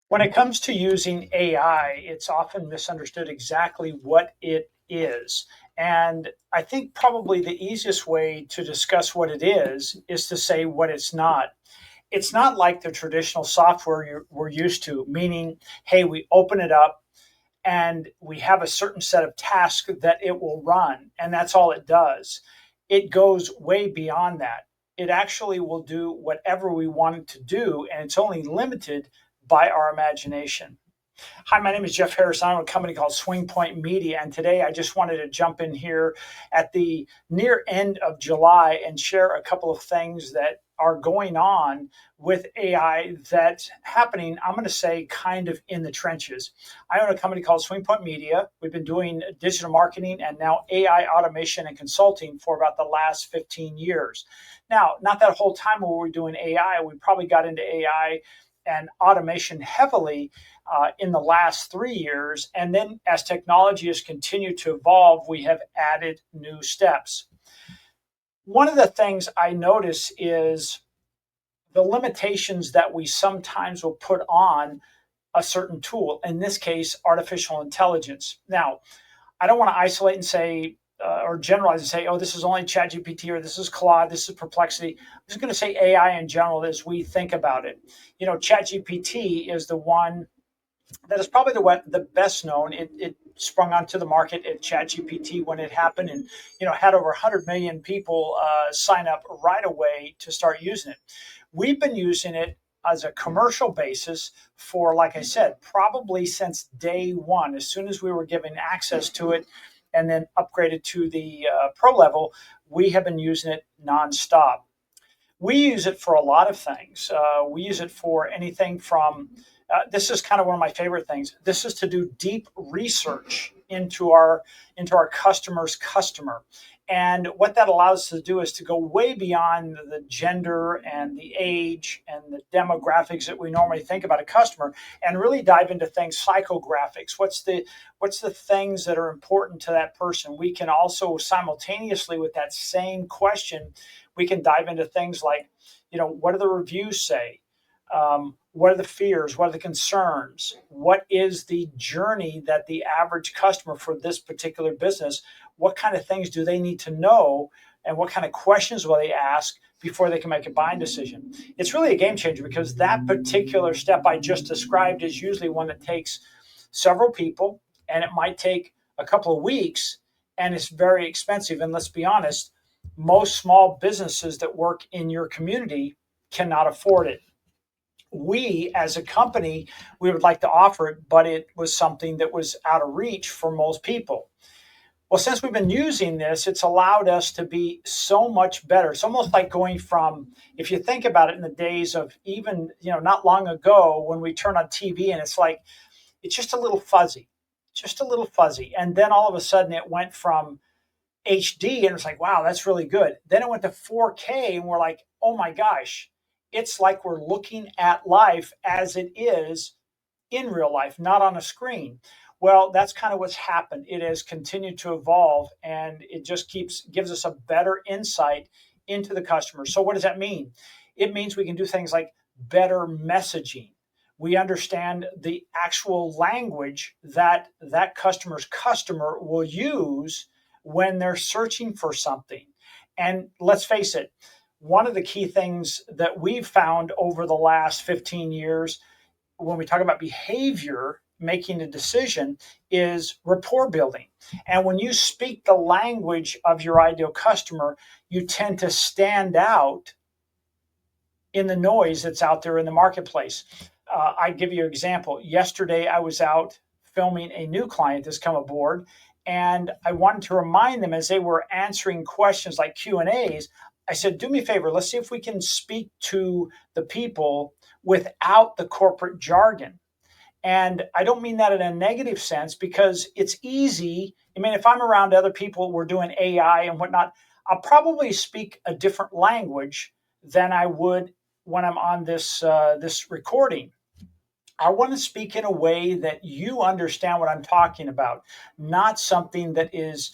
When it comes to using AI, it's often misunderstood exactly what it is. And I think probably the easiest way to discuss what it is to say what it's not. It's not like the traditional software we're used to, meaning, hey, we open it up and we have a certain set of tasks that it will run, and that's all it does. It goes way beyond that. It actually will do whatever we want it to do, and it's only limited by our imagination. Hi, my name is Jeff Harris. I'm with a company called Swing Point Media, and today I just wanted to jump in here at the near end of July and share a couple of things that are going on with AI that's happening, I'm going to say, kind of in the trenches. I own a company called Swing Point Media. We've been doing digital marketing and now AI automation and consulting for about the last 15 years. Now, not that whole time when we were doing AI, we probably got into AI and automation heavily in the last 3 years. And then as technology has continued to evolve, we have added new steps. One of the things I notice is the limitations that we sometimes will put on a certain tool, in this case, artificial intelligence. Now, I don't want to isolate and say, or generalize and say, oh, this is only ChatGPT or this is Claude, this is Perplexity. I'm just going to say AI in general as we think about it. You know, ChatGPT is the one that is probably the best known. It sprung onto the market at ChatGPT when it happened, and had over 100 million people sign up right away to start using it. We've been using it as a commercial basis for, like I said, probably since day one. As soon as we were given access to it, and then upgraded to the pro level, we have been using it nonstop. We use it for a lot of things. We use it for anything from this is kind of one of my favorite things. This is to do deep research into our customer's customer. And what that allows us to do is to go way beyond the gender and the age and the demographics that we normally think about a customer, and really dive into things psychographics. What's the things that are important to that person? We can also simultaneously with that same question, we can dive into things like, what do the reviews say? What are the fears? What are the concerns? What is the journey that the average customer for this particular business? What kind of things do they need to know? And what kind of questions will they ask before they can make a buying decision? It's really a game changer because that particular step I just described is usually one that takes several people, and it might take a couple of weeks, and it's very expensive. And let's be honest, most small businesses that work in your community cannot afford it. We as a company, we would like to offer it, but it was something that was out of reach for most people. Well, since we've been using this, it's allowed us to be so much better. It's almost like going from, if you think about it, in the days of even, not long ago when we turn on TV and it's like, it's just a little fuzzy, just a little fuzzy. And then all of a sudden it went from HD and it's like, wow, that's really good. Then it went to 4K and we're like, oh my gosh, it's like we're looking at life as it is in real life, not on a screen. Well, that's kind of what's happened. It has continued to evolve and it just gives us a better insight into the customer. So what does that mean? It means we can do things like better messaging. We understand the actual language that that customer's customer will use when they're searching for something. And let's face it, one of the key things that we've found over the last 15 years when we talk about behavior, making a decision, is rapport building. And when you speak the language of your ideal customer, you tend to stand out in the noise that's out there in the marketplace. I give you an example. Yesterday, I was out filming a new client that's come aboard, and I wanted to remind them as they were answering questions like Q&As. I said, do me a favor, let's see if we can speak to the people without the corporate jargon. And I don't mean that in a negative sense because it's easy. I mean, if I'm around other people, we're doing AI and whatnot, I'll probably speak a different language than I would when I'm on this recording. I want to speak in a way that you understand what I'm talking about, not something that is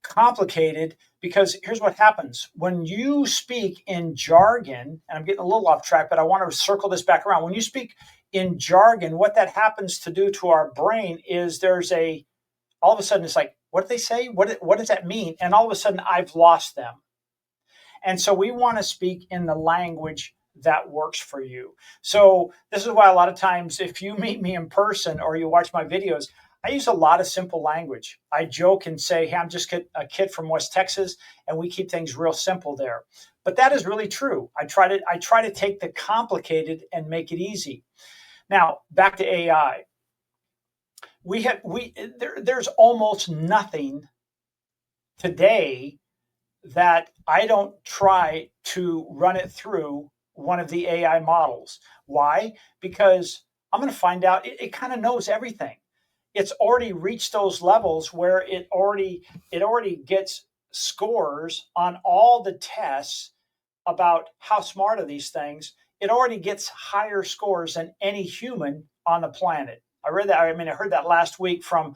complicated, because here's what happens. When you speak in jargon, and I'm getting a little off track, but I want to circle this back around. When you speak in jargon, what that happens to do to our brain is all of a sudden it's like, what did they say? What does that mean? And all of a sudden I've lost them. And so we want to speak in the language that works for you. So this is why a lot of times if you meet me in person or you watch my videos, I use a lot of simple language. I joke and say, hey, I'm just a kid from West Texas, and we keep things real simple there. But that is really true. I try to take the complicated and make it easy. Now, back to AI. There's almost nothing today that I don't try to run it through one of the AI models. Why? Because I'm going to find out it kind of knows everything. It's already reached those levels where it already gets scores on all the tests about how smart are these things. It already gets higher scores than any human on the planet. I read that. I heard that last week from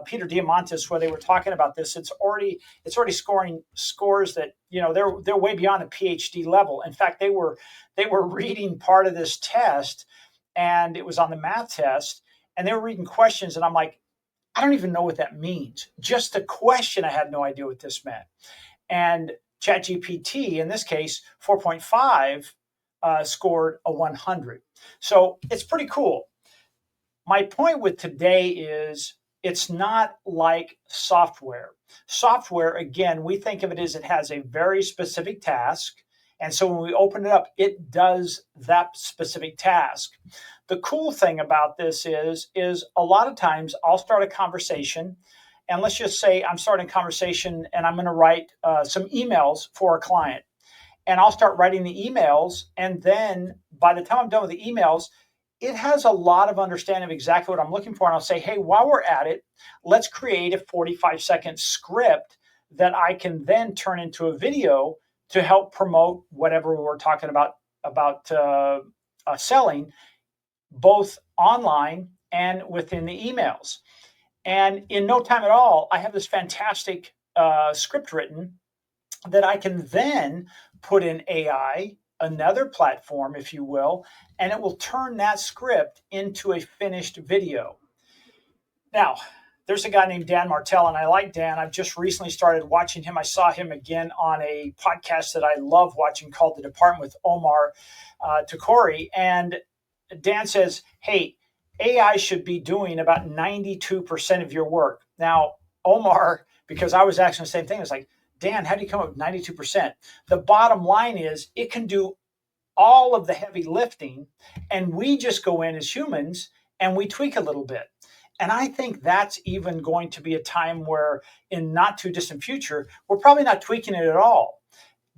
Peter Diamandis, where they were talking about this. It's already scoring scores that they're way beyond a PhD level. In fact, they were reading part of this test, and it was on the math test, and they were reading questions, and I'm like, I don't even know what that means. Just the question, I had no idea what this meant. And ChatGPT, in this case, 4.5, scored a 100. So it's pretty cool. My point with today is it's not like software. Software, again, we think of it as it has a very specific task. And so when we open it up, it does that specific task. The cool thing about this is a lot of times I'll start a conversation, and let's just say I'm starting a conversation and I'm going to write some emails for a client. And I'll start writing the emails. And then by the time I'm done with the emails, it has a lot of understanding of exactly what I'm looking for. And I'll say, hey, while we're at it, let's create a 45-second script that I can then turn into a video to help promote whatever we're talking about selling, both online and within the emails. And in no time at all, I have this fantastic script written that I can then put in AI, another platform, if you will, and it will turn that script into a finished video. Now, there's a guy named Dan Martell, and I like Dan. I've just recently started watching him. I saw him again on a podcast that I love watching called The Department with Omar Takori. And Dan says, hey, AI should be doing about 92% of your work. Now, Omar, because I was asking the same thing, it's like, Dan, how do you come up with 92%? The bottom line is it can do all of the heavy lifting, and we just go in as humans and we tweak a little bit. And I think that's even going to be a time where in not too distant future, we're probably not tweaking it at all.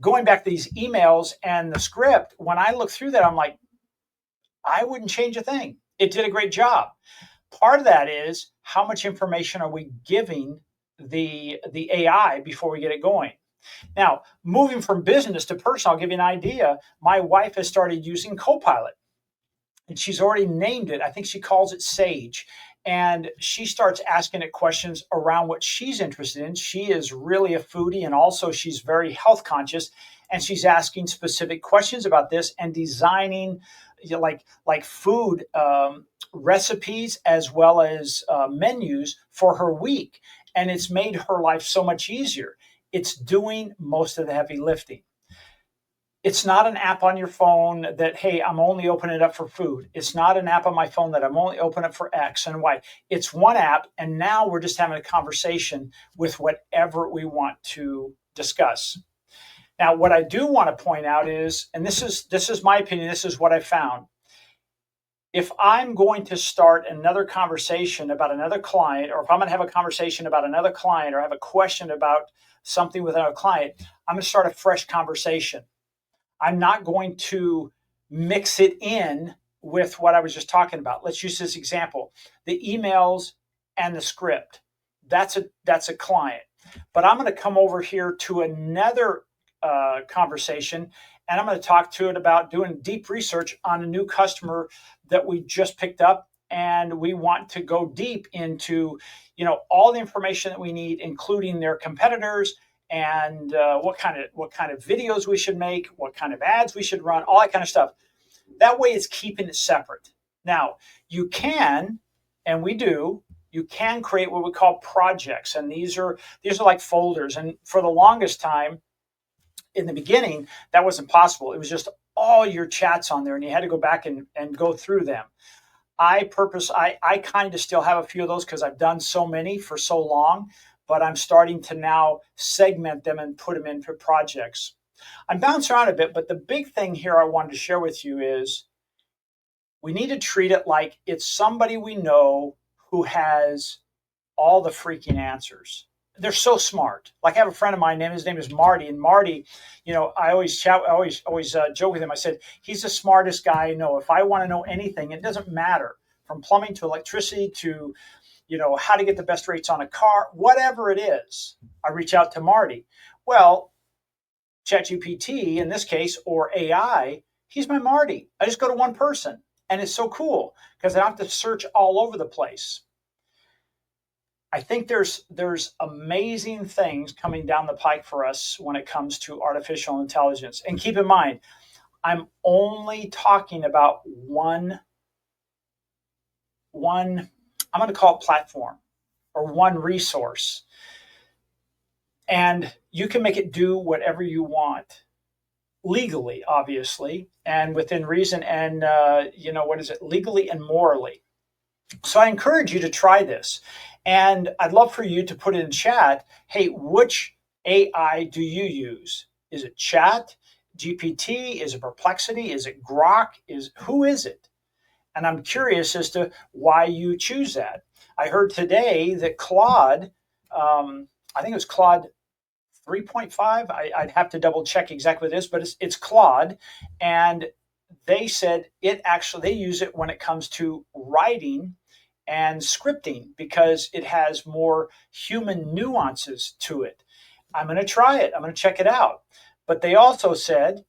Going back to these emails and the script, when I look through that, I'm like, I wouldn't change a thing. It did a great job. Part of that is how much information are we giving the AI before we get it going? Now, moving from business to personal, I'll give you an idea. My wife has started using Copilot, and she's already named it. I think she calls it Sage. And she starts asking it questions around what she's interested in. She is really a foodie, and also she's very health conscious. And she's asking specific questions about this and designing like food recipes as well as menus for her week. And it's made her life so much easier. It's doing most of the heavy lifting. It's not an app on your phone that, hey, I'm only opening it up for food. It's not an app on my phone that I'm only opening up for X and Y. It's one app, and now we're just having a conversation with whatever we want to discuss. Now, what I do want to point out is, and this is my opinion, this is what I found. If I'm going to start another conversation about another client, or if I'm going to have a conversation about another client, or have a question about something with another client, I'm going to start a fresh conversation. I'm not going to mix it in with what I was just talking about. Let's use this example. The emails and the script. That's a client. But I'm going to come over here to another conversation, and I'm going to talk to it about doing deep research on a new customer that we just picked up, and we want to go deep into, all the information that we need, including their competitors and what kind of videos we should make, what kind of ads we should run, all that kind of stuff. That way, it's keeping it separate. Now, you can, and we do, you can create what we call projects, and these are like folders. And for the longest time, in the beginning, that wasn't possible. It was just all your chats on there, and you had to go back and go through them. I kind of still have a few of those because I've done so many for so long, but I'm starting to now segment them and put them into projects. I'm bouncing around a bit, but the big thing here I wanted to share with you is we need to treat it like it's somebody we know who has all the freaking answers. They're so smart. Like I have a friend of mine, his name is Marty, and Marty, I always joke with him. I said, he's the smartest guy I know. If I want to know anything, it doesn't matter, from plumbing to electricity to, how to get the best rates on a car, whatever it is, I reach out to Marty. Well, ChatGPT in this case, or AI, he's my Marty. I just go to one person, and it's so cool because I don't have to search all over the place. I think there's amazing things coming down the pike for us when it comes to artificial intelligence. And keep in mind, I'm only talking about one I'm going to call it platform or one resource. And you can make it do whatever you want legally, obviously, and within reason, and legally and morally. So I encourage you to try this. And I'd love for you to put in chat, hey, which AI do you use? Is it Chat, GPT? Is it Perplexity? Is it Grok? Who is it? And I'm curious as to why you choose that. I heard today that Claude, I think it was Claude 3.5. I'd have to double check exactly what it is, but it's Claude. And they said they use it when it comes to writing and scripting because it has more human nuances to it. I'm going to try it. I'm going to check it out. But they also said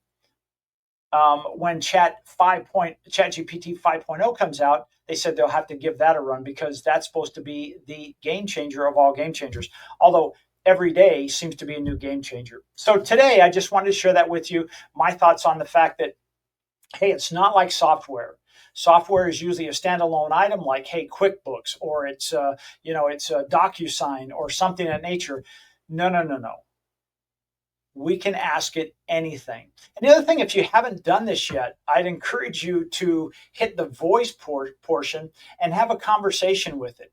when ChatGPT 5.0 comes out, they said they'll have to give that a run because that's supposed to be the game changer of all game changers. Although every day seems to be a new game changer. So today, I just wanted to share that with you, my thoughts on the fact that, hey, it's not like software. Software is usually a standalone item like, hey, QuickBooks, or it's a DocuSign or something of that nature. No. We can ask it anything. And the other thing, if you haven't done this yet, I'd encourage you to hit the voice portion and have a conversation with it.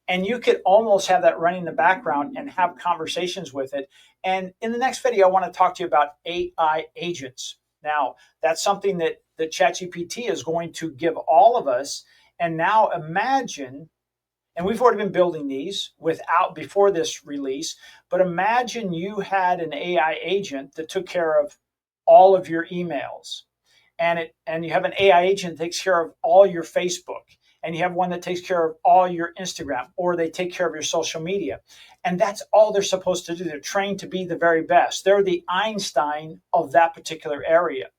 And you could almost have that running in the background and have conversations with it. And in the next video, I want to talk to you about AI agents. Now, that's something that ChatGPT is going to give all of us. And now imagine, and we've already been building these before this release, but imagine you had an AI agent that took care of all of your emails. And you have an AI agent that takes care of all your Facebook. And you have one that takes care of all your Instagram, or they take care of your social media. And that's all they're supposed to do. They're trained to be the very best. They're the Einstein of that particular area.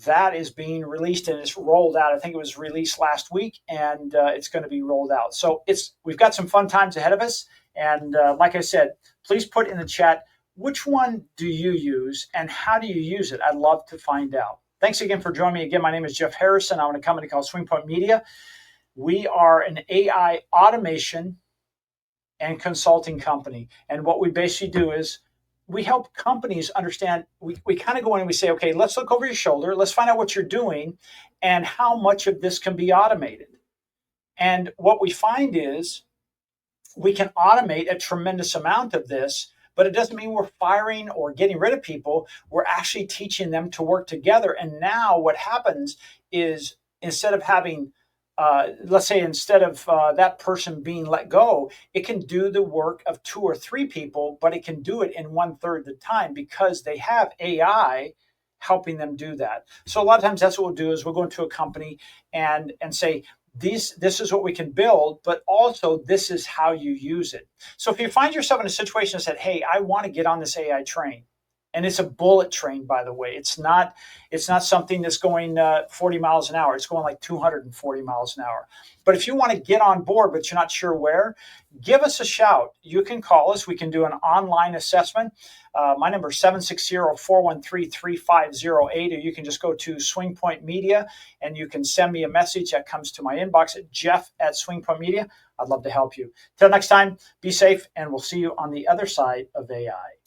That is being released and it's rolled out. I think it was released last week, and it's going to be rolled out. So we've got some fun times ahead of us. And like I said, please put in the chat, which one do you use and how do you use it? I'd love to find out. Thanks again for joining me. Again, my name is Jeff Harrison. I own a company called SwingPoint Media. We are an AI automation and consulting company. And what we basically do is we help companies understand. We kind of go in and we say, okay, let's look over your shoulder. Let's find out what you're doing and how much of this can be automated. And what we find is we can automate a tremendous amount of this, but it doesn't mean we're firing or getting rid of people. We're actually teaching them to work together. And now what happens is instead of having, instead of that person being let go, it can do the work of 2 or 3 people, but it can do it in 1/3 the time because they have AI helping them do that. So a lot of times that's what we'll do is we'll go into a company and say, this is what we can build, but also this is how you use it. So if you find yourself in a situation that said, hey, I want to get on this AI train, And it's a bullet train, by the way. It's not something that's going 40 miles an hour. It's going like 240 miles an hour. But if you want to get on board, but you're not sure where, give us a shout. You can call us. We can do an online assessment. My number is 760-413-3508, or you can just go to Swing Point Media and you can send me a message that comes to my inbox at jeff@Swing Point Media. I'd love to help you. Till next time, be safe, and we'll see you on the other side of AI.